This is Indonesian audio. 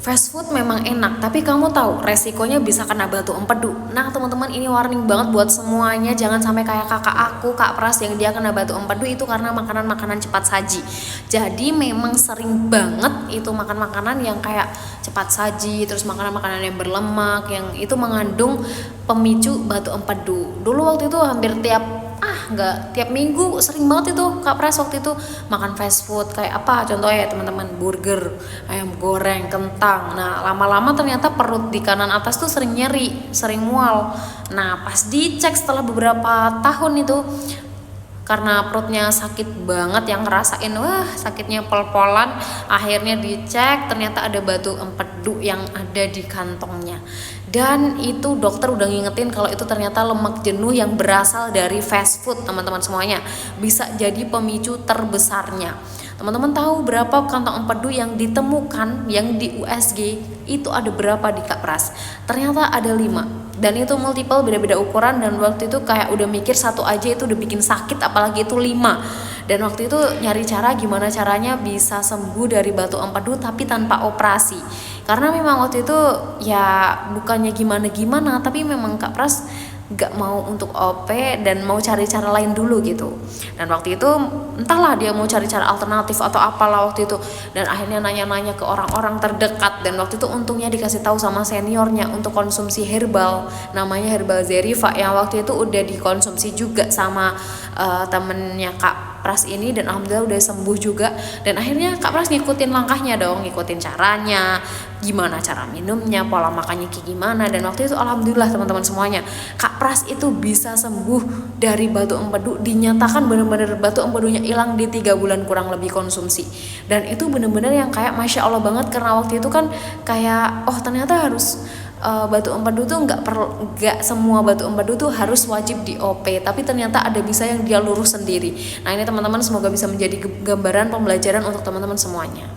Fast food memang enak, tapi kamu tahu resikonya bisa kena batu empedu. Nah teman-teman, ini warning banget buat semuanya, jangan sampai kayak kakak aku, Kak Pras, yang dia kena batu empedu itu karena makanan-makanan cepat saji. Jadi memang sering banget itu makan makanan yang kayak cepat saji, terus makanan-makanan yang berlemak, yang itu mengandung pemicu batu empedu. Dulu waktu itu hampir nggak tiap minggu, sering banget itu Kak Pras waktu itu makan fast food. Kayak apa contohnya ya teman-teman, burger, ayam goreng, kentang. Nah lama-lama ternyata perut di kanan atas tuh sering nyeri, sering mual. Nah pas dicek setelah beberapa tahun itu, karena perutnya sakit banget, yang ngerasain wah sakitnya pol-polan, akhirnya dicek ternyata ada batu empedu yang ada di kantongnya. Dan itu dokter udah ngingetin kalau itu ternyata lemak jenuh yang berasal dari fast food. Teman-teman semuanya, bisa jadi pemicu terbesarnya. Teman-teman tahu berapa kantong empedu yang ditemukan yang di USG itu ada berapa di Kak Pras? Ternyata ada 5, dan itu multiple, beda-beda ukuran. Dan waktu itu kayak udah mikir satu aja itu udah bikin sakit, apalagi itu 5. Dan waktu itu nyari cara gimana caranya bisa sembuh dari batu empedu tapi tanpa operasi, karena memang waktu itu ya bukannya gimana-gimana, tapi memang Kak Pras gak mau untuk OP dan mau cari cara lain dulu gitu. Dan waktu itu entahlah dia mau cari cara alternatif atau apalah waktu itu, dan akhirnya nanya-nanya ke orang-orang terdekat. Dan waktu itu untungnya dikasih tahu sama seniornya untuk konsumsi herbal, namanya herbal Zeriva, yang waktu itu udah dikonsumsi juga sama temennya Kak Pras ini, dan alhamdulillah udah sembuh juga. Dan akhirnya Kak Pras ngikutin langkahnya dong, ngikutin caranya, gimana cara minumnya, pola makannya kayak gimana. Dan waktu itu alhamdulillah teman-teman semuanya, Kak Pras itu bisa sembuh dari batu empedu, dinyatakan bener-bener batu empedunya hilang di 3 bulan kurang lebih konsumsi. Dan itu bener-bener yang kayak masya Allah banget, karena waktu itu kan kayak oh ternyata harus batu empedu tuh nggak semua batu empedu tuh harus wajib di OP, tapi ternyata ada bisa yang dia lurus sendiri. Nah ini teman-teman, semoga bisa menjadi gambaran pembelajaran untuk teman-teman semuanya.